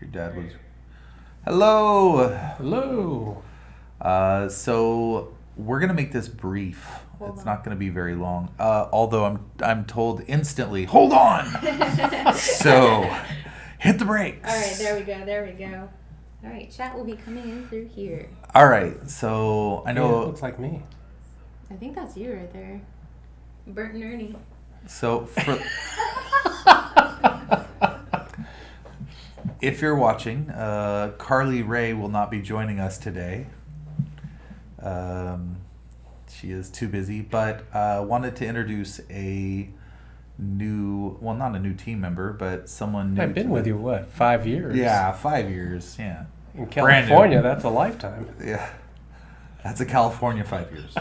Your dad was. Hello. Hello. So we're gonna make this brief. It's not gonna be very long. Although I'm told instantly. Hold on. So hit the brakes. All right, there we go. There we go. All right, chat will be coming in through here. All right. So I Yeah, know. it looks like me. I think that's you right there. Bert and Ernie. So for. If you're watching, Carly Ray will not be joining us today. She is too busy, but wanted to introduce a new, well, not a new team member, but someone new. I've been with you, what, 5 years? Yeah, 5 years, yeah. In Brand new. California, that's a lifetime. Yeah, that's a California 5 years.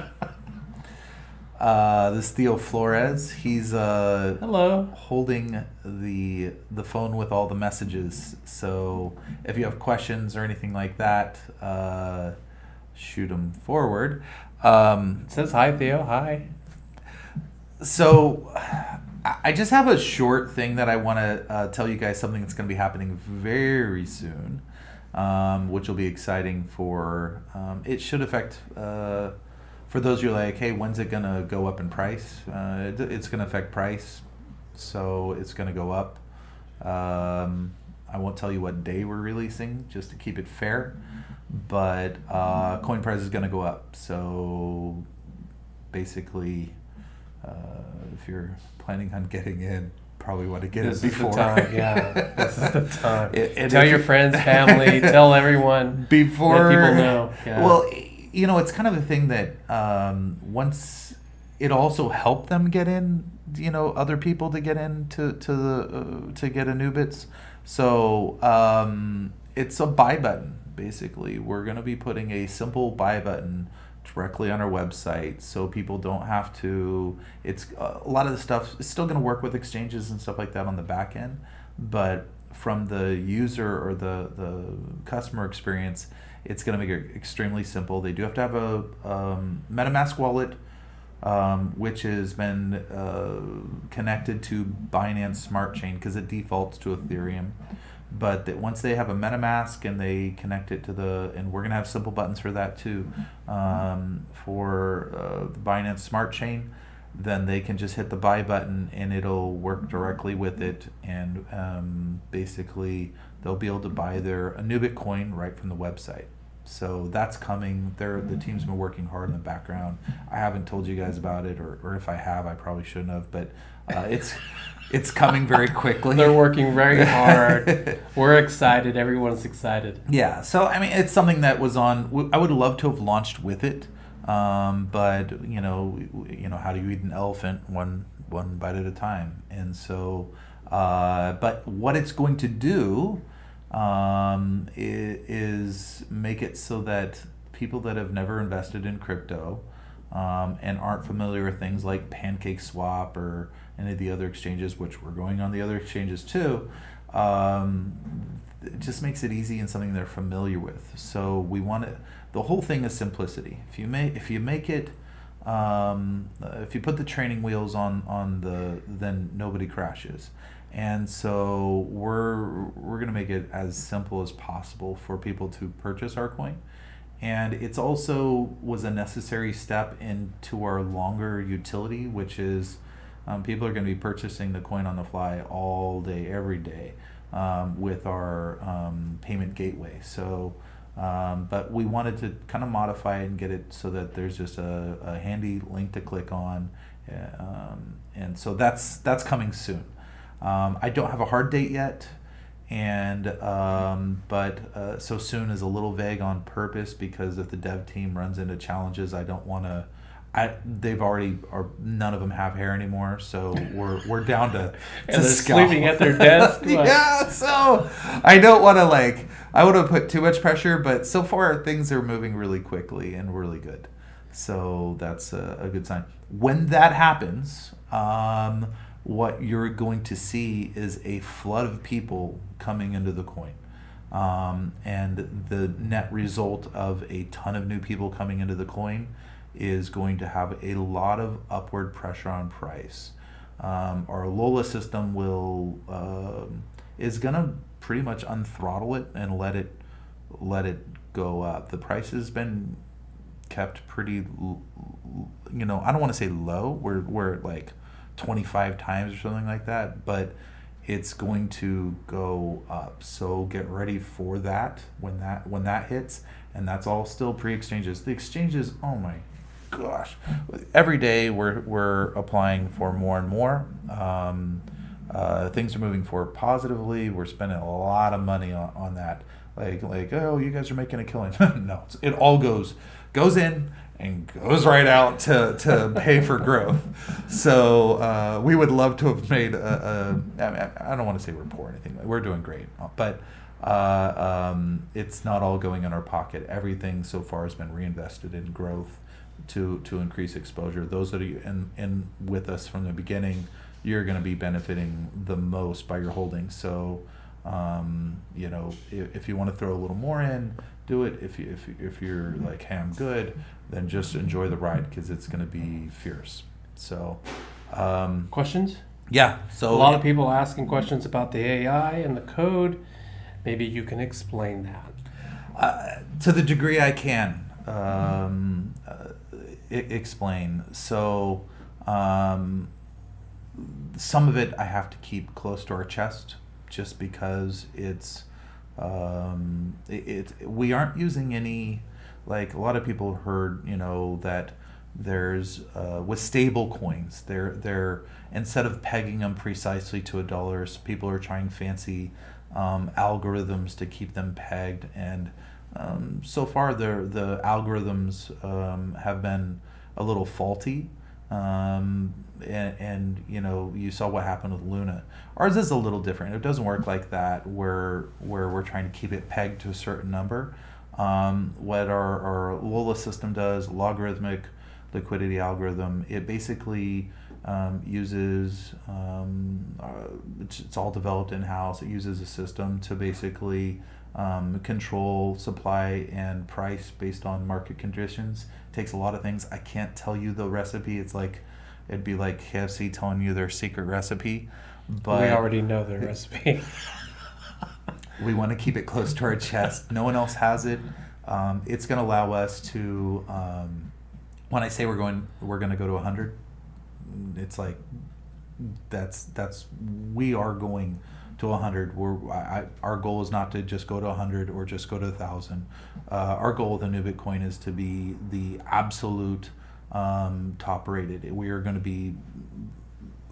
This is Theo Flores. He's Hello. holding the phone with all the messages. So if you have questions or anything like that, shoot them forward. It says hi, Theo. Hi. So I just have a short thing that I want to tell you guys, something that's going to be happening very soon, which will be exciting for, it should affect, for those of you like, hey, when's it going to go up in price? It's going to affect price, so it's going to go up. I won't tell you what day we're releasing, just to keep it fair, but coin price is going to go up. So basically, if you're planning on getting in, probably want to get This it is before. the time. Yeah, this is the time. And Tell if your you- friends, family, tell everyone. before Let people know. Yeah. Well, you know, it's kind of a thing that once it also helped them get in, you know, other people to get in to get Anubits. So it's a buy button basically. We're going to be putting a simple buy button directly on our website, so people don't have to. It's a lot of the stuff is still going to work with exchanges and stuff like that on the back end, but from the user or the customer experience, it's going to make it extremely simple. They do have to have a MetaMask wallet, which has been connected to Binance Smart Chain because it defaults to Ethereum. But that once they have a MetaMask and they connect it to and we're going to have simple buttons for that too, for the Binance Smart Chain, then they can just hit the buy button and it'll work directly with it, and basically they'll be able to buy their Anubit coin right from the website. So that's coming. The team's been working hard in the background. I haven't told you guys about it, or if I have, I probably shouldn't have, but it's coming very quickly. They're working very hard. We're excited. Everyone's excited. Yeah, so I mean, it's something that was on. I would love to have launched with it, but you know, how do you eat an elephant one bite at a time? And so, but what it's going to do is make it so that people that have never invested in crypto and aren't familiar with things like PancakeSwap or any of the other exchanges, which we're going on the other exchanges too, it just makes it easy and something they're familiar with. So we want it. The whole thing is simplicity. If you make it, if you put the training wheels on then nobody crashes. And so we're gonna make it as simple as possible for people to purchase our coin. And it's also was a necessary step into our longer utility, which is people are going to be purchasing the coin on the fly all day, every day, with our payment gateway. So, but we wanted to kind of modify it and get it so that there's just a handy link to click on, and so that's coming soon. I don't have a hard date yet, and but so soon is a little vague on purpose, because if the dev team runs into challenges, I don't want to. They've already, or none of them have hair anymore, so we're down to And they're scowl. sleeping at their desk. Yeah, so I don't want to I would have put too much pressure, but so far things are moving really quickly and really good, so that's a good sign. When that happens, what you're going to see is a flood of people coming into the coin. And the net result of a ton of new people coming into the coin is going to have a lot of upward pressure on price. Our Lola system will, is gonna pretty much unthrottle it and let it go up. The price has been kept pretty, I don't want to say low. We're at like 25 times or something like that, but it's going to go up. So get ready for that when that hits, and that's all still pre-exchanges. The exchanges, oh my gosh, every day we're applying for more and more. Things are moving forward positively. We're spending a lot of money on that. Like, oh, you guys are making a killing. No, it all goes in and goes right out to pay for growth. So we would love to have made I don't want to say we're poor or anything. We're doing great, but it's not all going in our pocket. Everything so far has been reinvested in growth to increase exposure. Those that are in with us from the beginning, you're going to be benefiting the most by your holdings. So if you want to throw a little more in, do it. If you're like, hey, I'm good, then just enjoy the ride, because it's going to be fierce. So Questions? yeah, so A lot of people asking questions about the AI and the code. Maybe you can explain that. to the degree I can explain. So some of it I have to keep close to our chest, just because it's we aren't using any, like a lot of people heard, that there's with stable coins, they're instead of pegging them precisely to $1, people are trying fancy algorithms to keep them pegged, and so far the algorithms have been a little faulty. And you saw what happened with Luna. Ours is a little different. It doesn't work like that where we're trying to keep it pegged to a certain number. What our Lola system does, logarithmic liquidity algorithm, it basically uses it's all developed in-house. It uses a system to basically control supply and price based on market conditions. It takes a lot of things. I can't tell you the recipe. It'd be like KFC telling you their secret recipe, but We already know the recipe. we want to keep it close to our chest. No one else has it. It's going to allow us to, when I say we're going to go to 100, it's like we are going to 100. Our goal is not to just go to 100 or just go to 1,000. Our goal with the Anubit coin is to be the absolute top rated. We are going to be,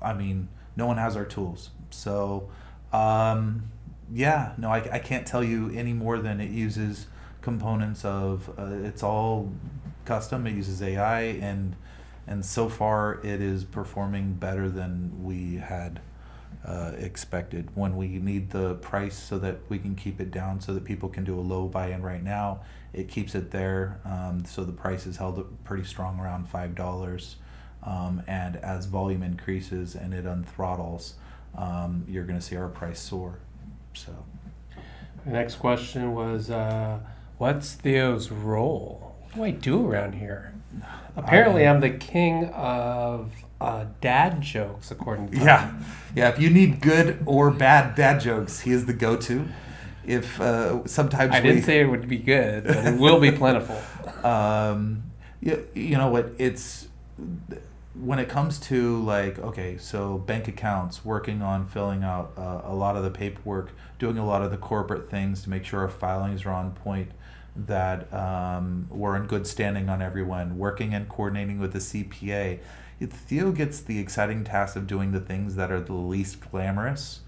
no one has our tools. So, I can't tell you any more than it uses components of, it's all custom. It uses AI, and so far it is performing better than we had expected. When we need the price so that we can keep it down so that people can do a low buy-in right now, it keeps it there. So the price is held pretty strong around $5. And as volume increases and it unthrottles, you're going to see our price soar. So The next question was, what's Theo's role? What do I do around here? Apparently, I'm the king of dad jokes, according to yeah. If you need good or bad dad jokes, he is the go-to. If sometimes I didn't say it would be good, but it will be plentiful. You know what? It's when it comes to like, okay, so bank accounts, working on filling out a lot of the paperwork, doing a lot of the corporate things to make sure our filings are on point, that we're in good standing on everyone, working and coordinating with the CPA. Theo gets the exciting task of doing the things that are the least glamorous,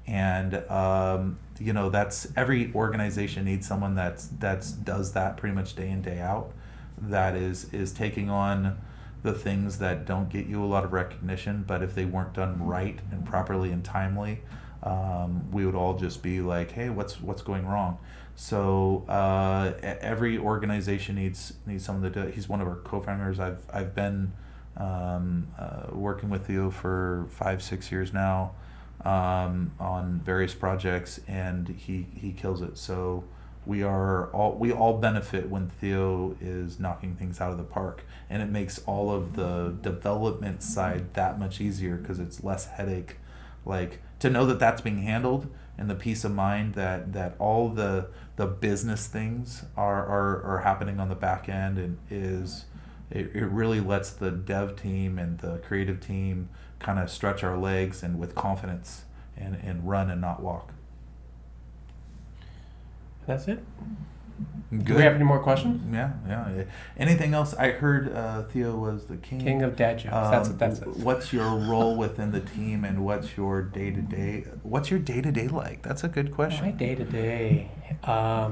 and that's every organization needs someone that's does that pretty much day in, day out, that is taking on the things that don't get you a lot of recognition, but if they weren't done right and properly and timely, we would all just be like, hey, what's going wrong? So every organization needs someone to do it. He's one of our co-founders. I've been working with Theo for 5-6 years now on various projects, and he kills it. So we all benefit when Theo is knocking things out of the park, and it makes all of the development side that much easier because it's less headache. Like, to know that that's being handled and the peace of mind that all the business things are happening on the back end, and it really lets the dev team and the creative team kind of stretch our legs and with confidence and run and not walk. That's it. Good. Do we have any more questions? Yeah. Anything else? I heard Theo was the king. King of dad jokes. That's what that says. What's your role within the team, and what's your day-to-day? What's your day-to-day like? That's a good question. My day-to-day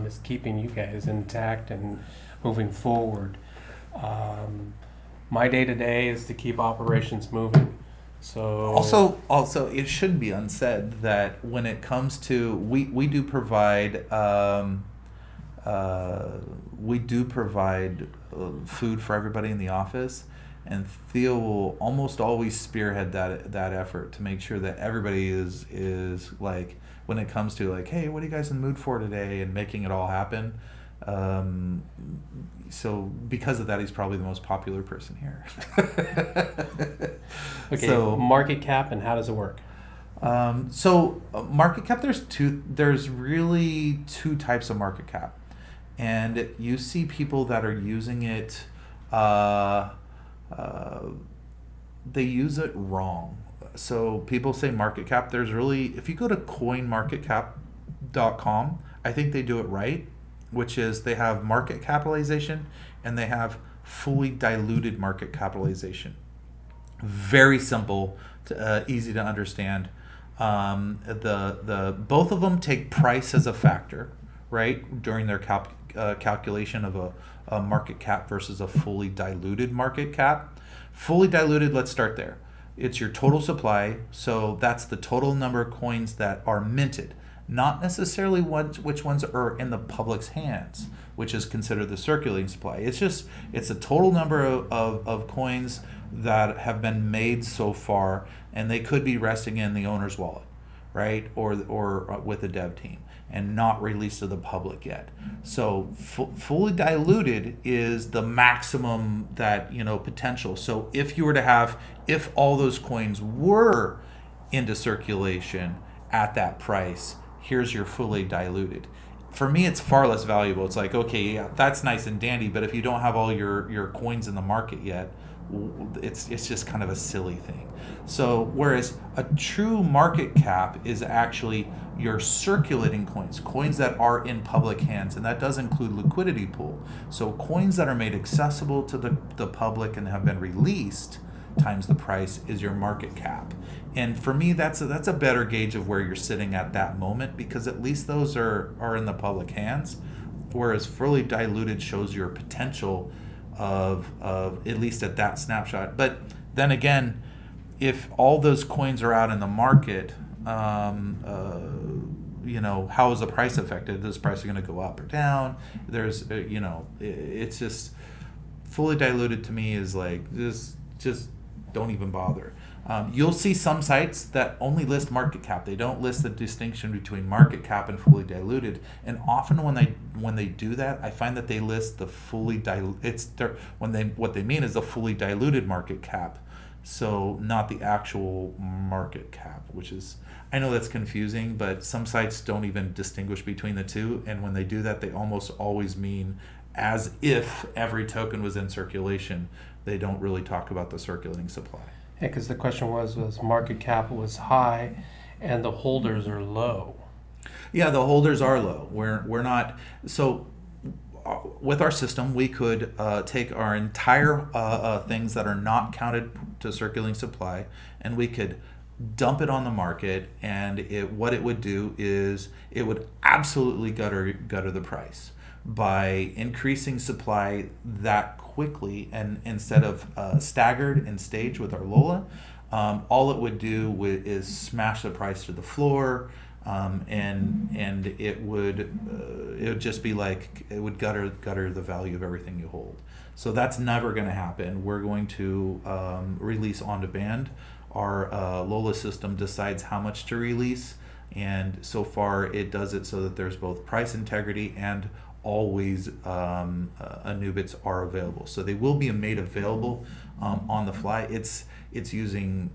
is keeping you guys intact and moving forward. My day-to-day is to keep operations moving. So Also, it should be unsaid that when it comes to we do provide food for everybody in the office, and Theo will almost always spearhead that effort to make sure that everybody is like, when it comes to like, hey, what are you guys in the mood for today, and making it all happen. So because of that, he's probably the most popular person here. Okay, so market cap, and how does it work? Market cap, there's really two types of market cap, and you see people that are using it, they use it wrong. So people say market cap, there's really, if you go to coinmarketcap.com, I think they do it right, which is they have market capitalization and they have fully diluted market capitalization. Very simple, easy to understand. The both of them take price as a factor, right, during their calculation of a market cap versus a fully diluted market cap. Fully diluted, let's start there. It's your total supply, so that's the total number of coins that are minted, not necessarily which ones are in the public's hands, which is considered the circulating supply. It's a total number of coins that have been made so far, and they could be resting in the owner's wallet, right, or with the dev team, and not released to the public yet. So fully diluted is the maximum that, potential. So if all those coins were into circulation at that price, here's your fully diluted. For me, it's far less valuable. It's like, okay, yeah, that's nice and dandy, but if you don't have all your coins in the market yet, it's just kind of a silly thing. So whereas a true market cap is actually your circulating coins that are in public hands, and that does include liquidity pool. So coins that are made accessible to the public and have been released times the price is your market cap. And for me, that's a better gauge of where you're sitting at that moment, because at least those are in the public hands, whereas fully diluted shows your potential of at least at that snapshot. But then again, if all those coins are out in the market, how is the price affected? Is price going to go up or down? There's it's just fully diluted to me is like just don't even bother. You'll see some sites that only list market cap. They don't list the distinction between market cap and fully diluted. And often when they do that, I find that they list the fully diluted. What they mean is the fully diluted market cap, so not the actual market cap, which is, I know that's confusing, but some sites don't even distinguish between the two. And when they do that, they almost always mean as if every token was in circulation. They don't really talk about the circulating supply. Yeah, because the question was market cap was high and the holders are low. Yeah, the holders are low. We're not, so with our system, we could take our entire things that are not counted to circulating supply, and we could dump it on the market, and what it would do is it would absolutely gutter the price by increasing supply that quickly, and instead of staggered and staged with our Lola, all it would do is smash the price to the floor, and it would just be like, it would gutter the value of everything you hold. So that's never going to happen. We're going to release on demand. Our Lola system decides how much to release, and so far it does it so that there's both price integrity and always Anubits are available. So they will be made available on the fly. It's using,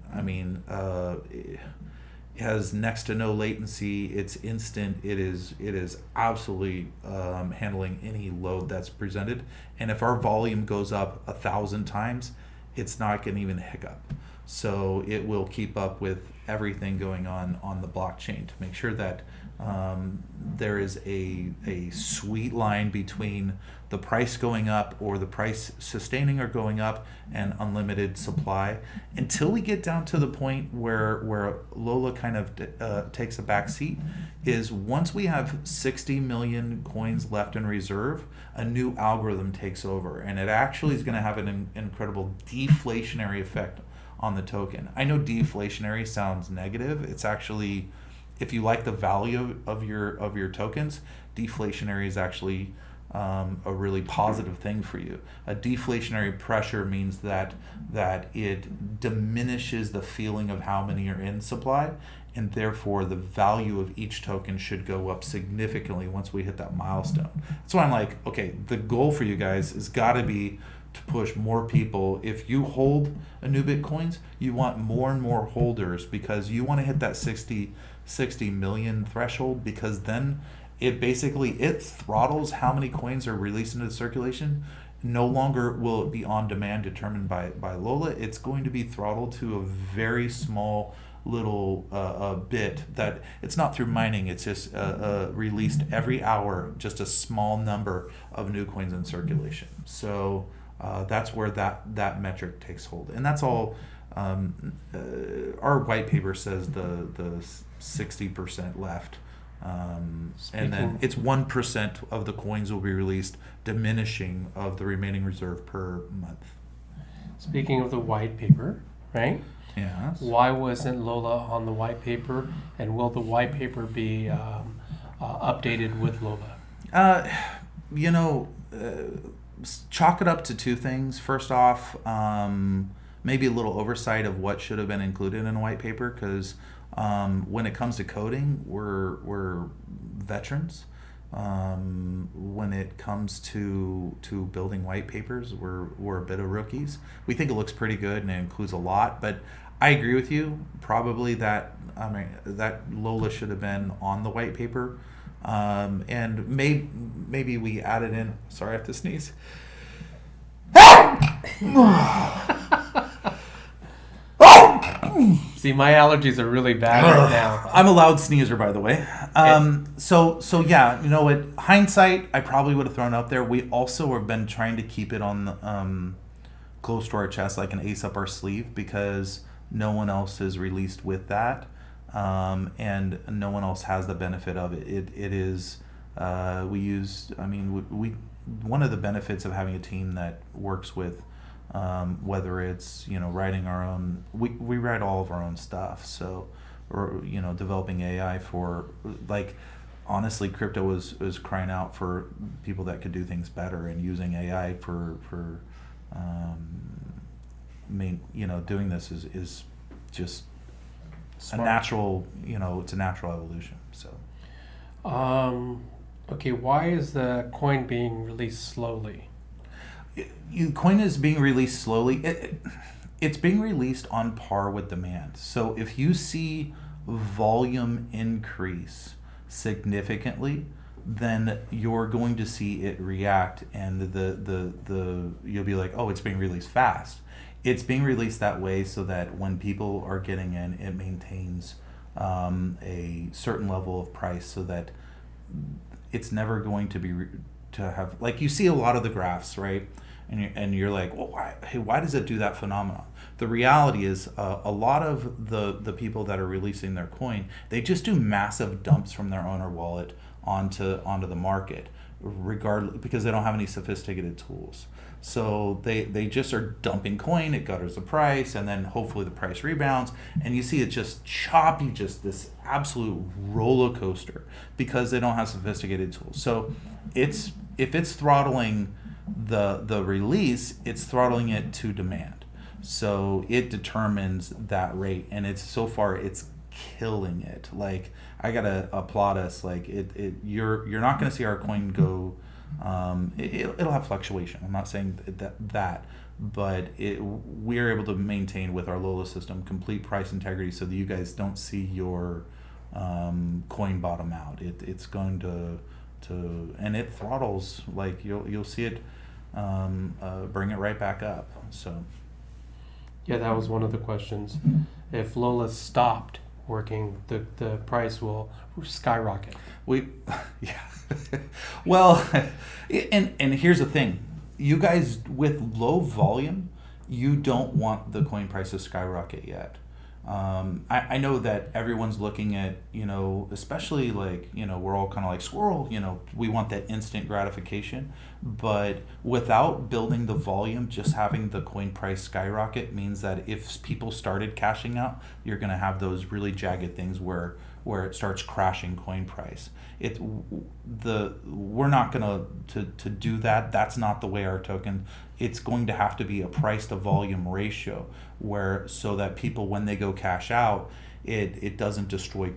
has next to no latency. It's instant. It is absolutely handling any load that's presented. And if our volume goes up 1,000 times, it's not going to even hiccup. So it will keep up with everything going on the blockchain to make sure that there is a sweet line between the price going up or the price sustaining or going up and unlimited supply, until we get down to the point where Lola kind of takes a back seat. Is once we have 60 million coins left in reserve, a new algorithm takes over, and it actually is going to have an incredible deflationary effect on the token. I know deflationary sounds negative. It's actually, if you like the value of your tokens, deflationary is actually a really positive thing for you. A deflationary pressure means that it diminishes the feeling of how many are in supply, and therefore the value of each token should go up significantly once we hit that milestone. That's why I'm like, okay, the goal for you guys has got to be to push more people. If you hold Anubit coins, you want more and more holders, because you want to hit that 60 million threshold, because then it throttles how many coins are released into circulation. No longer will it be on demand determined by Lola. It's going to be throttled to a very small little bit that it's not through mining. It's just released every hour, just a small number of new coins in circulation. So that's where that metric takes hold, and that's all. Our white paper says the 60% left, and then it's 1% of the coins will be released, diminishing of the remaining reserve per month. Speaking of the white paper, right? Yes. Why wasn't Lola on the white paper, and will the white paper be updated with Lola? Chalk it up to two things. First off, maybe a little oversight of what should have been included in a white paper, because when it comes to coding, we're veterans. When it comes to building white papers, we're a bit of rookies. We think it looks pretty good and it includes a lot, but I agree with you. Probably that Lola should have been on the white paper, and maybe we added in. Sorry, I have to sneeze. See, my allergies are really bad right now. I'm a loud sneezer, by the way. So yeah, you know what? Hindsight, I probably would have thrown out there. We also have been trying to keep it on the, close to our chest, like an ace up our sleeve, because no one else is released with that, and no one else has the benefit of it. It is one of the benefits of having a team that works with. Whether it's writing our own, we write all of our own stuff. So, or developing AI for, like, honestly, crypto was crying out for people that could do things better, and using AI for doing this is just Smart. a natural it's a natural evolution. So. Okay, why is the coin being released slowly? Coin is being released slowly. It's being released on par with demand. So if you see volume increase significantly, then you're going to see it react, and the you'll be like, oh, it's being released fast. It's being released that way so that when people are getting in, it maintains a certain level of price, so that it's never going to be to have, like, you see a lot of the graphs, right? And you're like, well, why does it do that phenomenon? The reality is, a lot of the people that are releasing their coin, they just do massive dumps from their owner wallet onto the market, regardless, because they don't have any sophisticated tools. So they just are dumping coin, it gutters the price, and then hopefully the price rebounds, and you see it just choppy, just this absolute roller coaster, because they don't have sophisticated tools. So if it's throttling the release, it's throttling it to demand. So it determines that rate, and it's killing it. Like, I gotta applaud us. Like, you're not gonna see our coin go. It'll have fluctuation. I'm not saying that, but we're able to maintain with our Lola system complete price integrity so that you guys don't see your coin bottom out. It's going to and it throttles, like you'll see it bring it right back up. So Yeah, that was one of the questions. If Lola stopped working, the price will skyrocket. Yeah. Well, and here's the thing. You guys, with low volume, you don't want the coin price to skyrocket yet. I know that everyone's looking at, especially like, we're all kind of like squirrel, we want that instant gratification, but without building the volume, just having the coin price skyrocket means that if people started cashing out, you're going to have those really jagged things where it starts crashing coin price. We're not going to do that. That's not the way our token. It's going to have to be a price to volume ratio so that people, when they go cash out, it doesn't destroy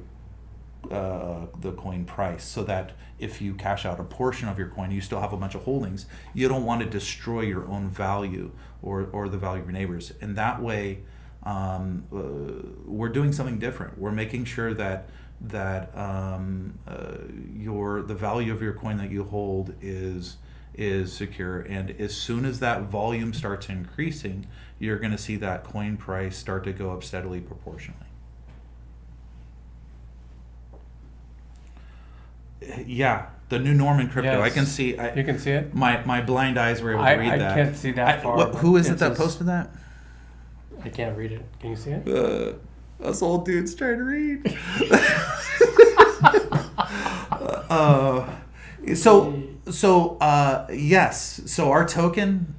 the coin price, so that if you cash out a portion of your coin, you still have a bunch of holdings. You don't want to destroy your own value or the value of your neighbors. And that way, we're doing something different. We're making sure that the value of your coin that you hold is secure, and as soon as that volume starts increasing, you're going to see that coin price start to go up steadily proportionally. Yeah, the new norm in crypto. Yes. I can see. You can see it? My blind eyes were able to read that. I can't see that far. Who is it that posted that? I can't read it. Can you see it? Us old dudes trying to read. Yes. So our token,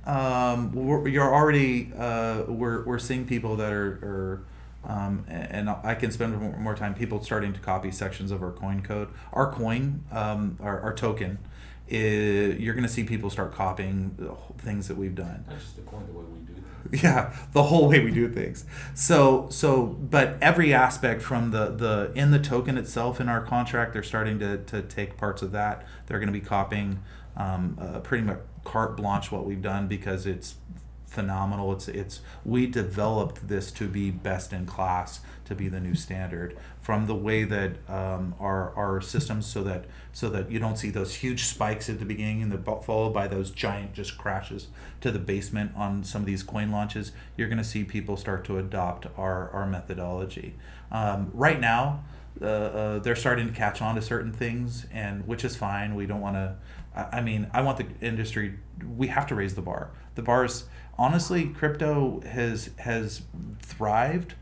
we're seeing people that are and I can spend more time. People starting to copy sections of our coin code. Our coin, our token, you're going to see people start copying the things that we've done. Not just the coin, the way we do things. Yeah, the whole way we do things. But every aspect from the in the token itself in our contract, they're starting to take parts of that. They're going to be copying pretty much carte blanche what we've done, because it's phenomenal. We developed this to be best in class, to be the new standard, from the way that our systems, so that you don't see those huge spikes at the beginning and they're followed by those giant just crashes to the basement on some of these coin launches. You're going to see people start to adopt our methodology. Right now, they're starting to catch on to certain things, and which is fine. We don't want to. I want the industry. We have to raise the bar. The bar's honestly, crypto has thrived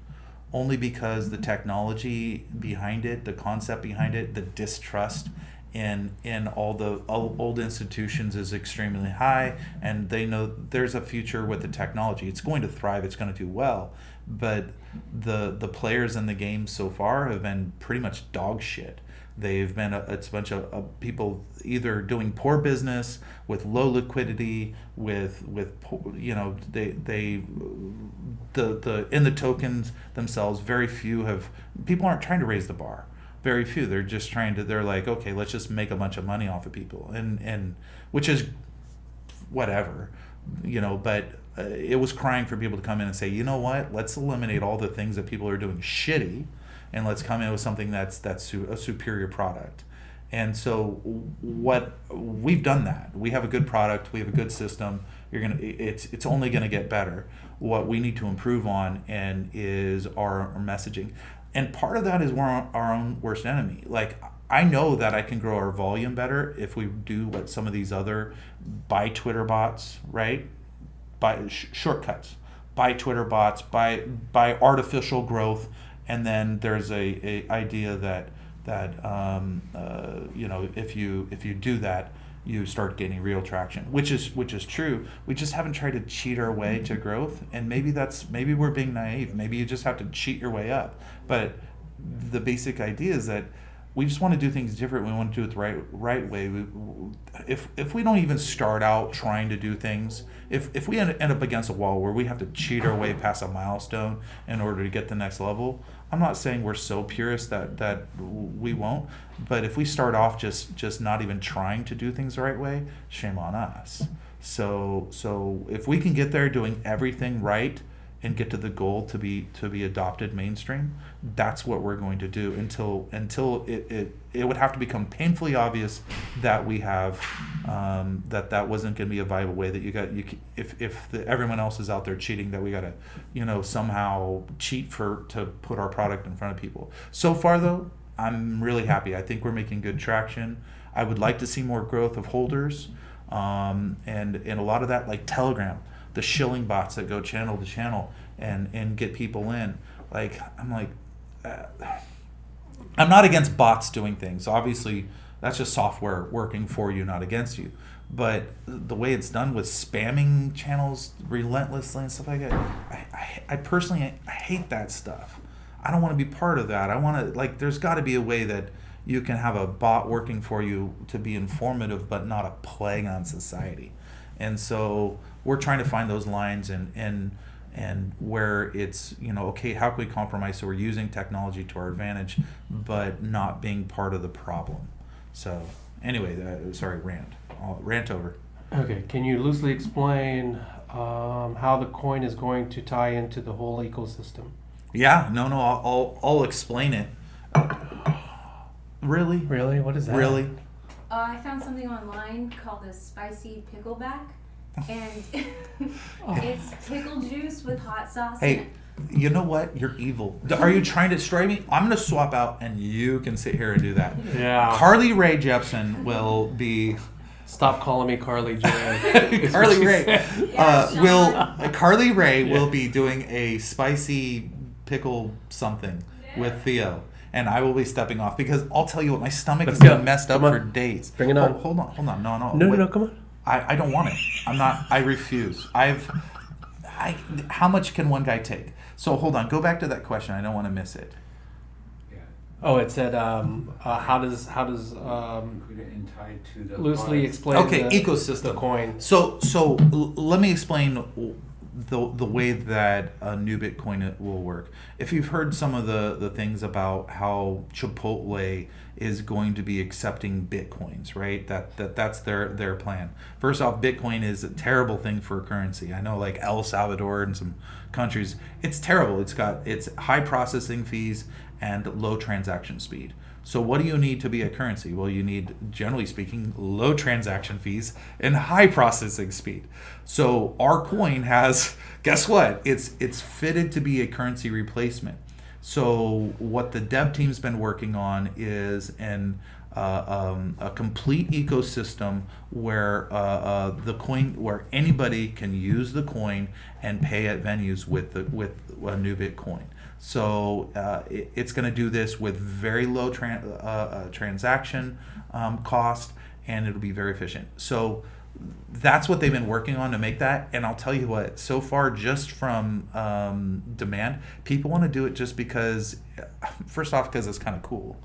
only because the technology behind it, the concept behind it, the distrust in all the old institutions is extremely high, and they know there's a future with the technology. It's going to thrive. It's going to do well, but the players in the game so far have been pretty much dog shit. They've been it's a bunch of people either doing poor business with low liquidity, with they in the tokens themselves. Very few people aren't trying to raise the bar. Very few. They're just they're like, okay, let's just make a bunch of money off of people, and which is whatever, but it was crying for people to come in and say, you know what, let's eliminate all the things that people are doing shitty, and let's come in with something that's a superior product. And so what we've done, that we have a good product, we have a good system. It's only gonna get better. What we need to improve on is our messaging, and part of that is we're our own worst enemy. Like, I know that I can grow our volume better if we do what some of these other buy Twitter bots, right? Buy shortcuts, buy Twitter bots, buy artificial growth. And then there's a idea that if you do that, you start gaining real traction, which is true. We just haven't tried to cheat our way to growth, and maybe we're being naive. Maybe you just have to cheat your way up. But the basic idea is that we just want to do things different. We want to do it the right way. If we don't even start out trying to do things, if we end up against a wall where we have to cheat our way past a milestone in order to get the next level, I'm not saying we're so purist that we won't, but if we start off just not even trying to do things the right way, shame on us. So if we can get there doing everything right and get to the goal to be adopted mainstream, that's what we're going to do until it would have to become painfully obvious that we have that wasn't going to be a viable way, that if everyone else is out there cheating, that we got to somehow cheat to put our product in front of people. So far though, I'm really happy. I think we're making good traction. I would like to see more growth of holders, and a lot of that, like Telegram, the shilling bots that go channel to channel and get people in. I'm not against bots doing things. Obviously, that's just software working for you, not against you. But the way it's done with spamming channels relentlessly and stuff like that, I personally hate that stuff. I don't want to be part of that. I want to, there's got to be a way that you can have a bot working for you to be informative, but not a plague on society. And so we're trying to find those lines and where it's, okay, how can we compromise so we're using technology to our advantage, but not being part of the problem. So anyway, sorry, rant. I'll rant over. Okay, can you loosely explain how the coin is going to tie into the whole ecosystem? Yeah, no, I'll explain it. Really? Really? What is that? Really? I found something online called a spicy pickleback, and it's pickle juice with hot sauce. Hey, you know what? You're evil. Are you trying to stray me? I'm going to swap out, and you can sit here and do that. Yeah. Carly Rae Jepsen will be... Stop calling me Carly J. Carly Rae. Yeah, Carly Rae will be doing a spicy pickle something with Theo. And I will be stepping off because I'll tell you what, my stomach has been messed up for days. Bring it on. Hold on. No, No, come on. I don't want it. I refuse. How much can one guy take? So hold on, go back to that question. I don't want to miss it. Yeah. Oh, it said, how does Put it in tied to the loosely products. explain Okay, the ecosystem. coin? So let me explain the way that Anubit coin will work. If you've heard some of the things about how Chipotle is going to be accepting Bitcoins, right? That's their plan. First off, Bitcoin is a terrible thing for a currency. I know, like El Salvador and some countries, it's terrible. It's high processing fees and low transaction speed. So what do you need to be a currency? Well, you need, generally speaking, low transaction fees and high processing speed. So our coin has, guess what? It's fitted to be a currency replacement. So what the dev team's been working on is a complete ecosystem where the coin, where anybody can use the coin and pay at venues with a new Bitcoin. So it's going to do this with very low transaction cost, and it'll be very efficient. So that's what they've been working on to make that. And I'll tell you what, so far, just from demand, people want to do it just because, first off, because it's kind of cool,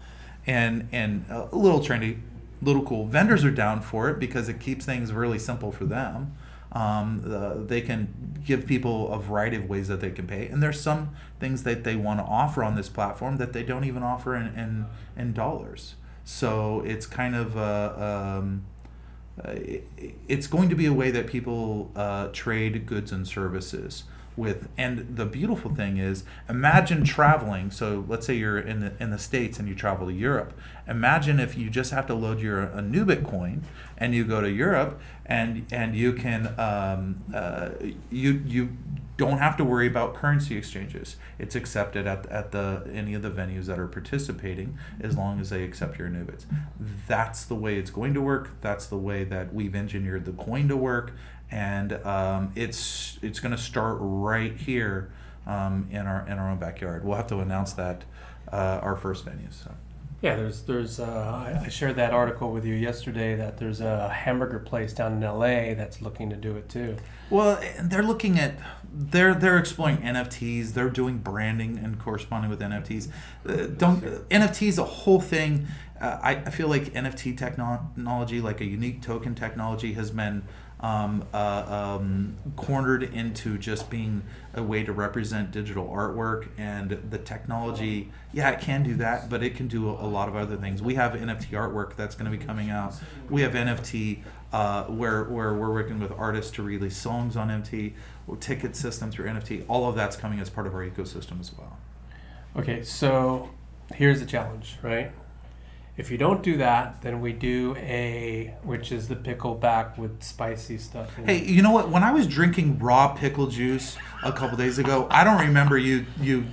and a little trendy, little cool. Vendors are down for it because it keeps things really simple for them. They can give people a variety of ways that they can pay, and there's some things that they want to offer on this platform that they don't even offer in dollars. So it's kind of it's going to be a way that people trade goods and services with. And the beautiful thing is, imagine traveling. So let's say you're in the States and you travel to Europe. Imagine if you just have to load your Anubit coin and you go to Europe and you can you don't have to worry about currency exchanges. It's accepted at any of the venues that are participating, as long as they accept your Anubits. That's the way it's going to work. That's the way that we've engineered the coin to work, and it's going to start right here in our own backyard. We'll have to announce that our first venue. So. Yeah, there's I shared that article with you yesterday that there's a hamburger place down in LA that's looking to do it too. Well, they're looking at they're exploring NFTs. They're doing branding and corresponding with NFTs. NFTs a whole thing. I feel like NFT technology, like a unique token technology, has been cornered into just being a way to represent digital artwork, and the technology, yeah, it can do that, but it can do a lot of other things. We have NFT artwork that's going to be coming out. We have NFT where we're working with artists to release songs on NFT, or ticket system through NFT. All of that's coming as part of our ecosystem as well. Okay, so here's the challenge, right? If you don't do that, then we do which is the pickleback with spicy stuff in Hey, it. you know what? When I was drinking raw pickle juice a couple days ago, I don't remember you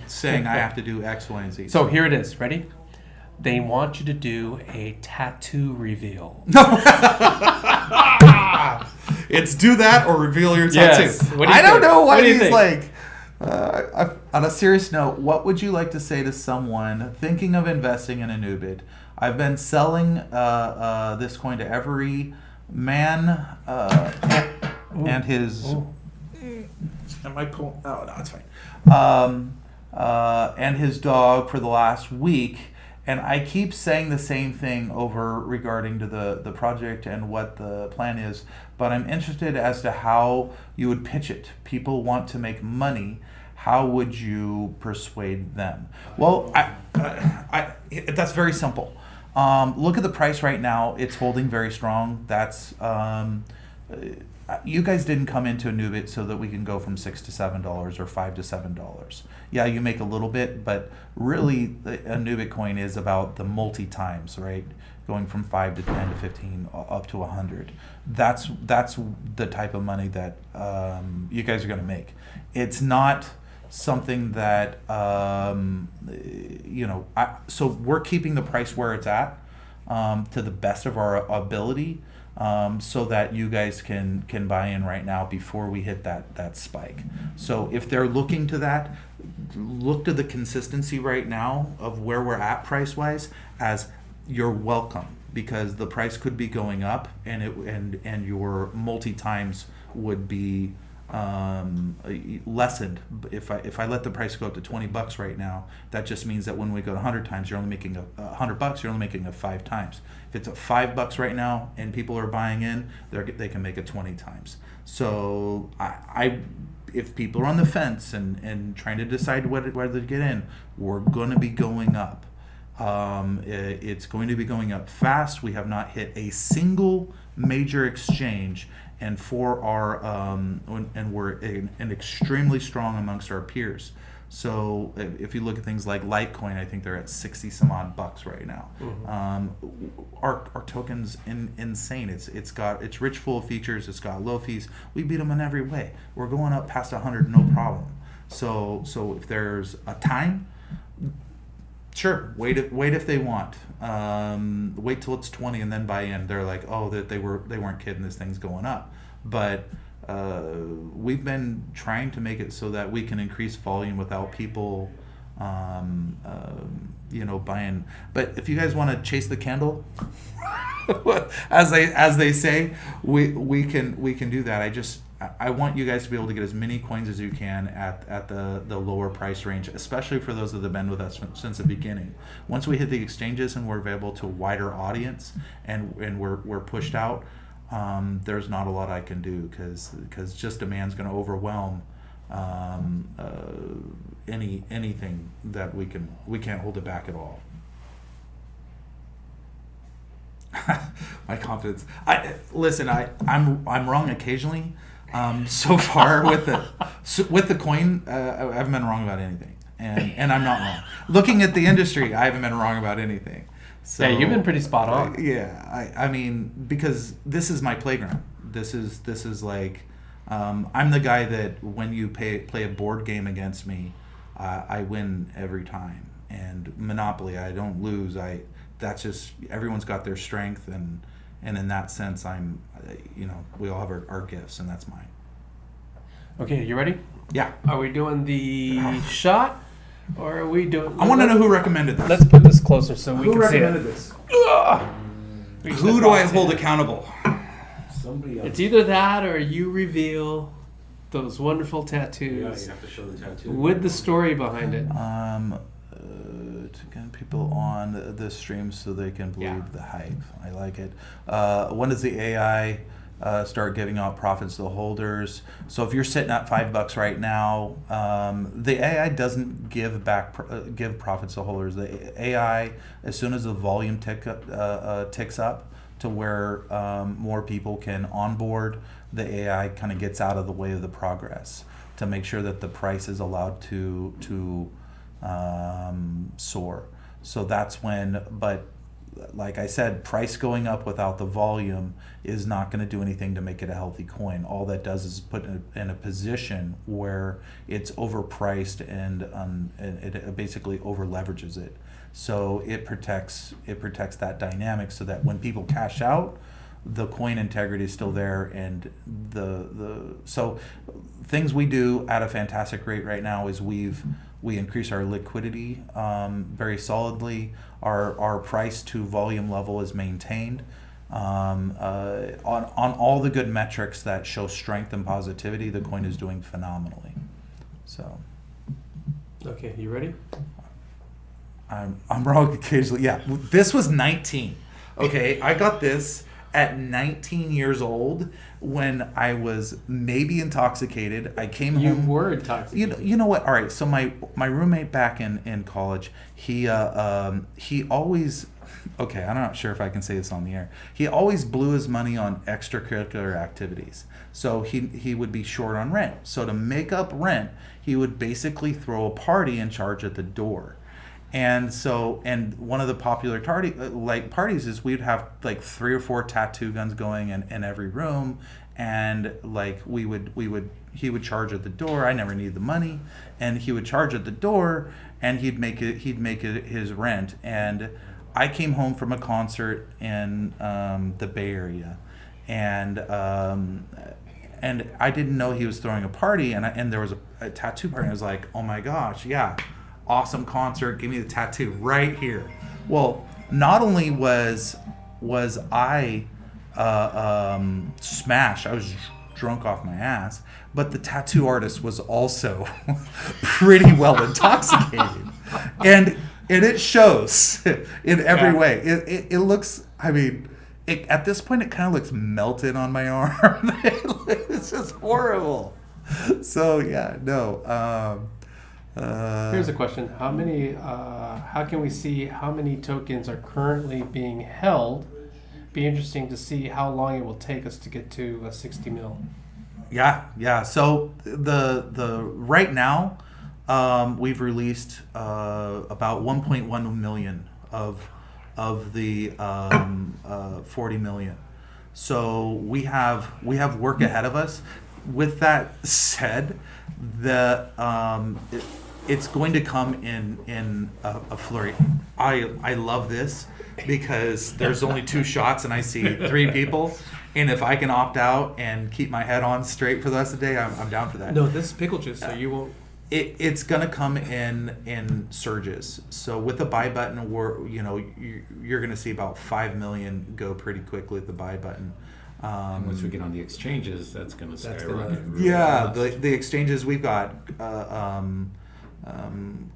saying I have to do X, Y, and Z. So here it is. Ready? They want you to do a tattoo reveal. It's do that or reveal your Yes. tattoo. What do you I don't think? know what What do you he's think? like. On a serious note, what would you like to say to someone thinking of investing in Anubit? I've been selling this coin to every man and his. Ooh. Am I pulling? Oh no, it's fine. And his dog for the last week, and I keep saying the same thing over regarding to the project and what the plan is. But I'm interested as to how you would pitch it. People want to make money. How would you persuade them? Well, that's very simple. Look at the price right now. It's holding very strong. That's you guys didn't come into Anubit so that we can go from $6 to $7 or $5 to $7. Yeah, you make a little bit, but really a Anubit coin is about the multi times, right? Going from 5 to 10 to 15 up to 100. That's the type of money that you guys are going to make. It's not something that so we're keeping the price where it's at to the best of our ability, so that you guys can buy in right now before we hit that spike. So if they're looking to that, look to the consistency right now of where we're at price wise as you're welcome, because the price could be going up and your multi times would be lessened. If I let the price go up to $20 right now, that just means that when we go to 100 times, you're only making $100. You're only making it 5 times. If it's at $5 right now and people are buying in, they can make it 20 times. So if people are on the fence and trying to decide whether to get in, we're going to be going up. It's going to be going up fast. We have not hit a single major exchange, and for our and we're an extremely strong amongst our peers. So if you look at things like Litecoin, I think they're at 60 some odd bucks right now. Mm-hmm. Our token's insane. It's rich full of features. It's got low fees. We beat them in every way. We're going up past 100, no problem. So if there's a time, sure, wait if they want. Wait till it's 20 and then buy in. They're like, oh, that they weren't kidding. This thing's going up. But we've been trying to make it so that we can increase volume without people, buying. But if you guys want to chase the candle, as they say, we can do that. I want you guys to be able to get as many coins as you can at the lower price range, especially for those that have been with us since the beginning. Once we hit the exchanges and we're available to a wider audience and we're pushed out, there's not a lot I can do because just demand's going to overwhelm anything that we can't hold it back at all. My confidence. I'm wrong occasionally. So far with the coin, I haven't been wrong about anything, and I'm not wrong. Looking at the industry, I haven't been wrong about anything. So yeah, you've been pretty spot on. Yeah, I mean, because this is my playground. This is like, I'm the guy that when you play a board game against me, I win every time. And Monopoly, I don't lose. That's just, everyone's got their strength, and in that sense, we all have our gifts, and that's mine. Okay, you ready? Yeah. Are we doing the shot, or are we doing? I want to know who recommended this. Let's put this closer so we Who can see it. recommended this? Who do I hold accountable? Somebody else. It's either that or you reveal those wonderful Yeah, tattoos you have to show the tattoo. with the story behind it. To get people on the stream so they can believe Yeah. the hype. I like it. When does the AI start giving out profits to the holders. So if you're sitting at $5 right now, the AI doesn't give profits to holders. The AI, as soon as the volume ticks up to where more people can onboard, the AI kind of gets out of the way of the progress to make sure that the price is allowed to soar. So that's when, but like I said, price going up without the volume is not going to do anything to make it a healthy coin. All that does is put it in a position where it's overpriced and it basically over leverages it. So it protects that dynamic so that when people cash out, the coin integrity is still there, and so things we do at a fantastic rate right now is we increase our liquidity very solidly. Our price to volume level is maintained on all the good metrics that show strength and positivity. The coin is doing phenomenally. So Okay, you ready? I'm wrong occasionally. Yeah, this was 19. Okay, I got this at 19 years old when I was maybe intoxicated. I came home. You were intoxicated. You know what? All right. So my roommate back in college, he always, okay, I'm not sure if I can say this on the air. He always blew his money on extracurricular activities. So he would be short on rent. So to make up rent, he would basically throw a party and charge at the door. And so, and one of the popular parties is we'd have like 3 or 4 tattoo guns going in every room, and like he would charge at the door. I never needed the money, and he would charge at the door, and he'd make it his rent. And I came home from a concert in the Bay Area, and I didn't know he was throwing a party, and there was a tattoo party. And I was like, oh my gosh, yeah. Awesome concert, give me the tattoo right here. Well, not only was I smashed, I was drunk off my ass, but the tattoo artist was also pretty well intoxicated. And it shows in every way. It looks, I mean, at this point it kind of looks melted on my arm. It's just horrible. So yeah, no. Here's a question: how can we see how many tokens are currently being held? Be interesting to see how long it will take us to get to 60 mil. Yeah. So the right now, we've released about 1.1 million of the 40 million. So we have work ahead of us. With that said, it's going to come in a flurry. I love this because there's only 2 shots and I see 3 people, and if I can opt out and keep my head on straight for the rest of the day, I'm down for that. No, this is pickle juice, so you won't. It's gonna come in surges. So with the buy button, you're gonna see about 5 million go pretty quickly with the buy button. Once we get on the exchanges, that's going to skyrocket. Yeah, the exchanges we've got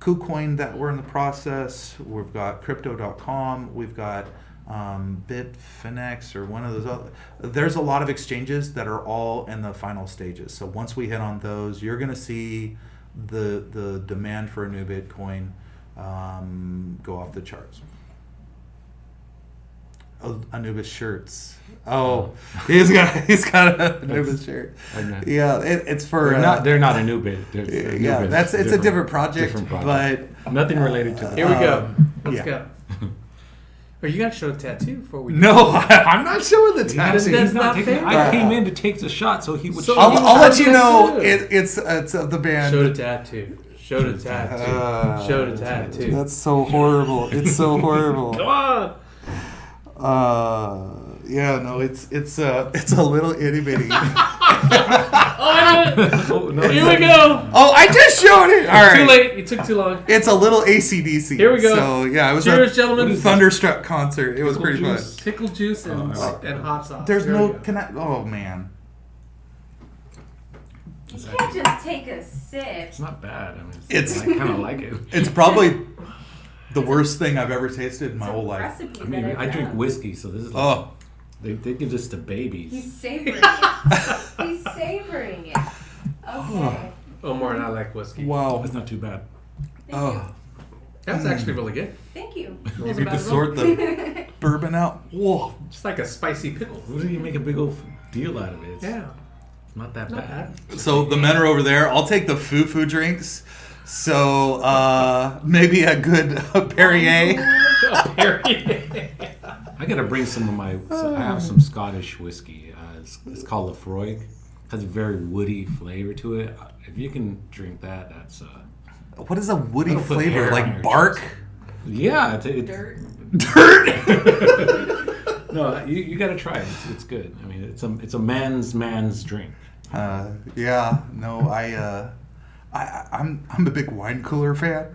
KuCoin that we're in the process. We've got Crypto.com. We've got Bitfinex or one of those other. There's a lot of exchanges that are all in the final stages. So once we hit on those, you're going to see the demand for a new Bitcoin go off the charts. Anubis shirts. Oh, he's got an Anubis shirt. Yeah, it's for. They're not Anubis. Yeah, it's a different project, but nothing related to that. Here we go. Let's yeah. go. Or you got to show a tattoo before we. No, I'm not showing the tattoo. That's not fair. I came in to take the shot, so he would. So I'll let you know. It's of the band. Show the tattoo. Show the tattoo. Show the tattoo. That's so horrible. It's so horrible. Come on. Yeah, no, it's a little itty bitty. I did it. Here we go. Oh, I just showed it. All right. Too late. You took too long. It's a little AC/DC. Here we go. So yeah, it was Cheers, a gentlemen. Thunderstruck concert. It was pretty fun. Pickle juice and hot sauce. There's Here no we go. oh man. You can't just take a sip. It's not bad. I mean, It's- I kind of like it. It's probably the worst thing I've ever tasted in my It's a whole life. recipe I mean, that I drink done. whiskey, so this is like, Oh, They give this to babies. He's savoring it. He's savoring it. Okay. Omar and I like whiskey. Wow. That's not too bad. Thank you. That's actually really good. Thank you. Maybe you could sort the bourbon out. Whoa. Just like a spicy pickle. Who do you make a big old deal out of it? It's Yeah. not that Not bad. So the men are over there. I'll take the foo drinks. So maybe a good Perrier. I gotta bring some of my. I have some Scottish whiskey. It's called Lafroig. Has a very woody flavor to it. If you can drink that, that's. What is a woody That'll put flavor? hair on Like your bark? chest. Yeah, Dirt. Dirt. No, you gotta try it. It's good. I mean, it's a man's drink. Yeah. No, I'm a big wine cooler fan.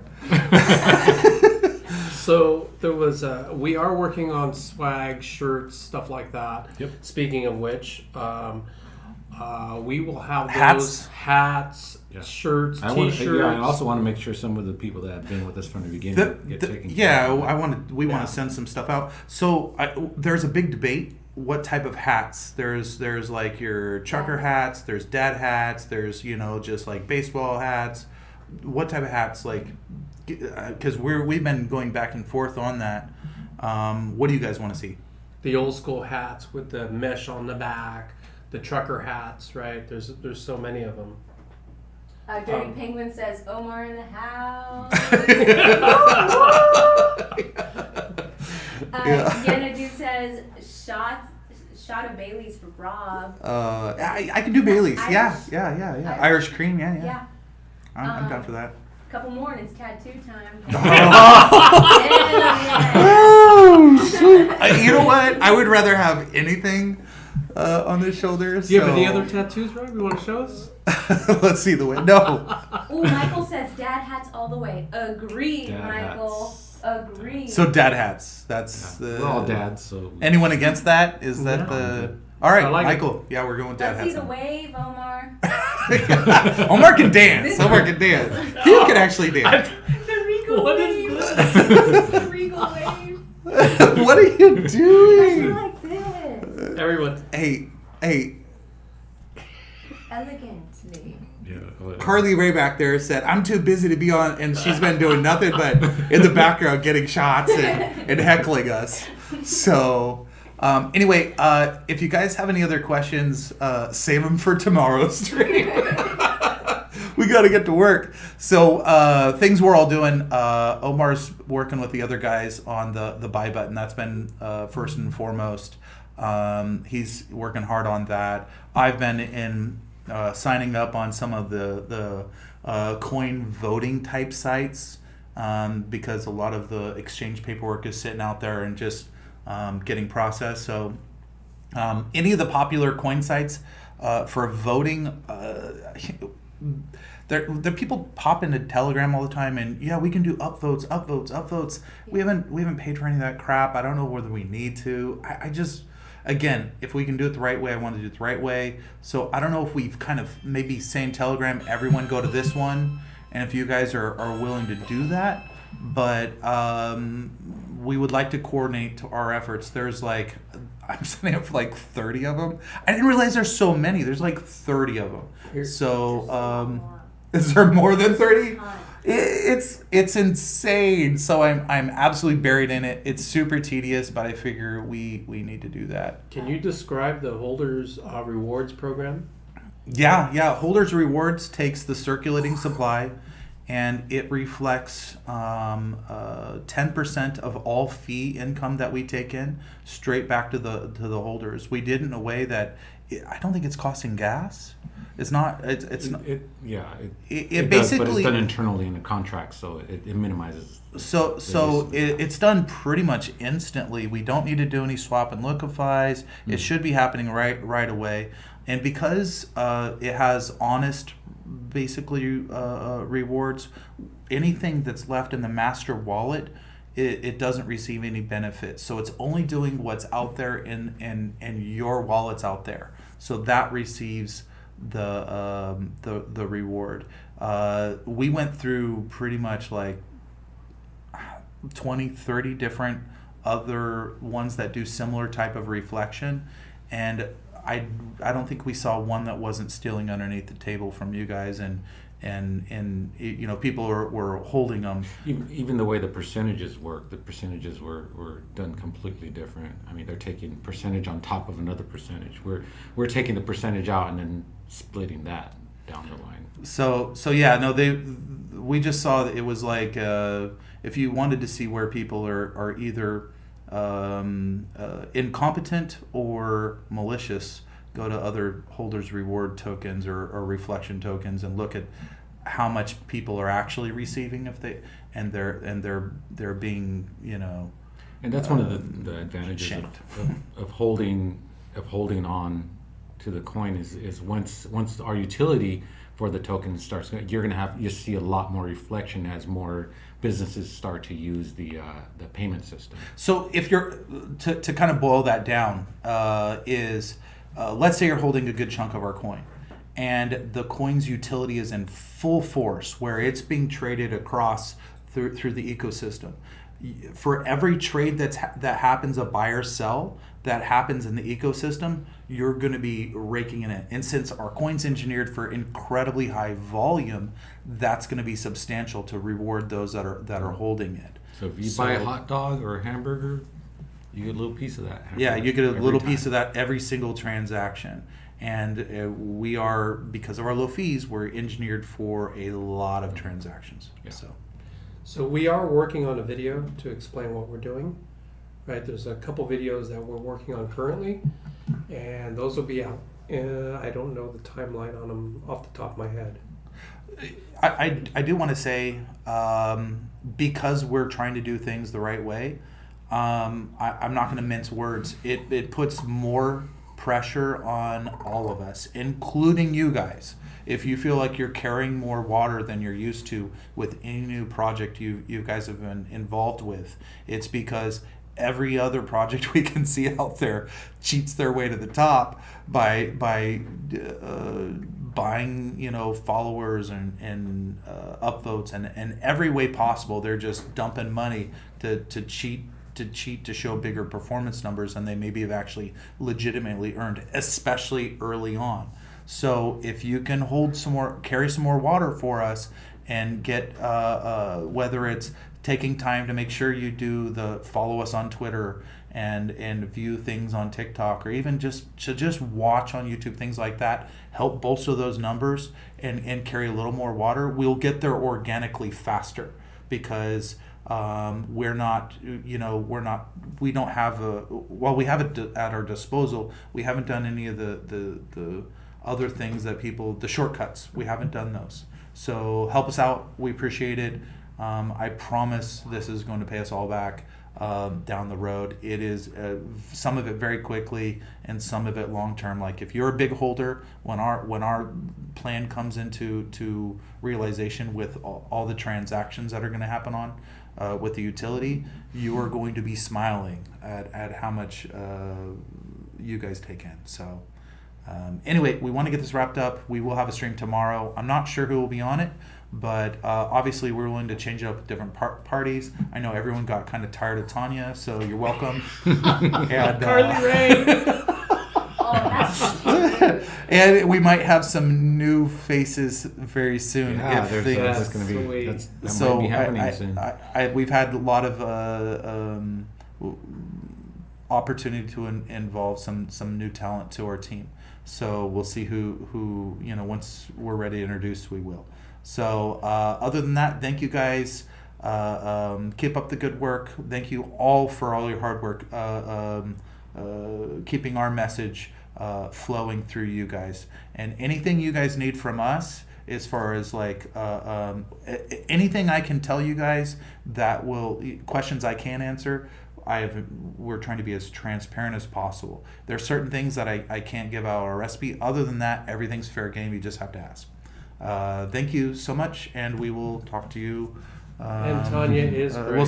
So there was we are working on swag, shirts, stuff like that. Yep. Speaking of which, we will have Hats. those hats, Yeah. shirts, I t-shirts. also want to make sure some of the people that have been with us from the beginning get taken yeah, care of. we want Yeah. to send some stuff out. So there's a big debate. What type of hats? There's like your trucker hats. There's dad hats. There's just like baseball hats. What type of hats? Like, because we've been going back and forth on that. What do you guys want to see? The old school hats with the mesh on the back, the trucker hats, right? There's so many of them. Dirty Penguin says, Omar in the house. Yenadu says, shot of Bailey's for Rob. I can do Bailey's. Yeah. Irish cream. Yeah. Yeah. I'm down for that. Couple more and it's tattoo time. Oh, shoot. You know what? I would rather have anything on the shoulders. Do you have any other tattoos, Rob? You want to show us? Let's see the way. No. Oh, Michael says dad hats all the way. Agreed, Dad Michael. hats. Agreed. So dad hats. That's We're all dads, so. Anyone against that? Is that No. the? All right, I like Michael. Yeah, we're going with dad Let's see hats. the wave, Omar. Omar can dance. Omar can dance. Theo can actually dance. The regal What wave. is The regal wave. What are you Let's doing? go like this. Everyone. Hey. Elegantly. Yeah. Carly Ray back there said, I'm too busy to be on, and she's been doing nothing but in the background getting shots and heckling us. So, anyway, if you guys have any other questions, save them for tomorrow's stream. We got to get to work. So, things we're all doing, Omar's working with the other guys on the buy button. That's been first and foremost. He's working hard on that. I've been in signing up on some of the coin voting type sites because a lot of the exchange paperwork is sitting out there and just getting processed. So any of the popular coin sites for voting, the people pop into Telegram all the time and yeah, we can do upvotes. We haven't paid for any of that crap. I don't know whether we need to. I just, again, if we can do it the right way, I want to do it the right way. So I don't know if we've kind of maybe saying Telegram, everyone go to this one, and if you guys are willing to do that. But we would like to coordinate our efforts. There's like, I'm setting up for like 30 of them. I didn't realize there's so many. There's like 30 of them. So is there more than 30? It's insane. So I'm absolutely buried in it. It's super tedious, but I figure we need to do that. Can you describe the holders rewards program? Yeah. Holders Rewards takes the circulating supply, and it reflects 10% of all fee income that we take in straight back to the holders. We did it in a way that I don't think it's costing gas. It's not. It It basically does, but it's done internally in the contract, so it minimizes. It's done pretty much instantly. We don't need to do any swap and lookifies. It should be happening right away. And because it has honest, basically rewards, anything that's left in the master wallet, it doesn't receive any benefit. So it's only doing what's out there in your wallets out there. So that receives the reward. We went through pretty much like 20, 30 different other ones that do similar type of reflection, and I don't think we saw one that wasn't stealing underneath the table from you guys, and you know, people were holding them. Even the way the percentages work, the percentages were done completely different. I mean, they're taking percentage on top of another percentage. We're taking the percentage out and then splitting that down the line. So yeah, no, we just saw that it was like, if you wanted to see where people are either incompetent or malicious, go to other holders reward tokens or reflection tokens and look at how much people are actually receiving they're being, you know. And that's one of the advantages of holding on to the coin is once our utility for the token starts, you'll see a lot more reflection as more businesses start to use the payment system. So if you're to kind of boil that down, let's say you're holding a good chunk of our coin, and the coin's utility is in full force, where it's being traded across through the ecosystem. For every trade that happens, a buy or sell that happens in the ecosystem, you're going to be raking in it. And since our coin's engineered for incredibly high volume, that's going to be substantial to reward those that are holding it. So if you buy a hot dog or a hamburger, you get a little piece of that. Yeah, you get a little piece of that every single transaction. And we are, because of our low fees, we're engineered for a lot of transactions. Yeah. So we are working on a video to explain what we're doing. Right, there's a couple videos that we're working on currently, and those will be out. I don't know the timeline on them off the top of my head. I do want to say, because we're trying to do things the right way, I'm not going to mince words. It puts more pressure on all of us, including you guys. If you feel like you're carrying more water than you're used to with any new project you guys have been involved with, it's because every other project we can see out there cheats their way to the top by buying, you know, followers and upvotes and every way possible. They're just dumping money to cheat to show bigger performance numbers than they maybe have actually legitimately earned, especially early on. So if you can carry some more water for us and get whether it's taking time to make sure you do the follow us on Twitter and view things on TikTok, or even just watch on YouTube, things like that, help bolster those numbers and carry a little more water, we'll get there organically faster, because we don't have while we have it at our disposal, we haven't done any of the other things that the shortcuts, we haven't done those. So help us out, we appreciate it. I promise this is going to pay us all back down the road. It is some of it very quickly and some of it long term. Like if you're a big holder, when our plan comes into realization with all the transactions that are going to happen on with the utility, you are going to be smiling at how much you guys take in. So anyway, we want to get this wrapped up. We will have a stream tomorrow. I'm not sure who will be on it, but obviously we're willing to change it up with different parties. I know everyone got kind of tired of Tanya, so you're welcome. And, Carly Ray. and we might have some new faces very soon. Yeah, if things, that's going to be so might be happening soon. We've had a lot of opportunity to involve some new talent to our team. So we'll see who once we're ready to introduce, we will. So other than that, thank you guys. Keep up the good work. Thank you all for all your hard work, keeping our message flowing through you guys. And anything you guys need from us, as far as like anything I can tell you guys questions I can answer, we're trying to be as transparent as possible. There are certain things that I can't give out a recipe. Other than that, everything's fair game. You just have to ask. Thank you so much, and we will talk to you. And Tanya is great.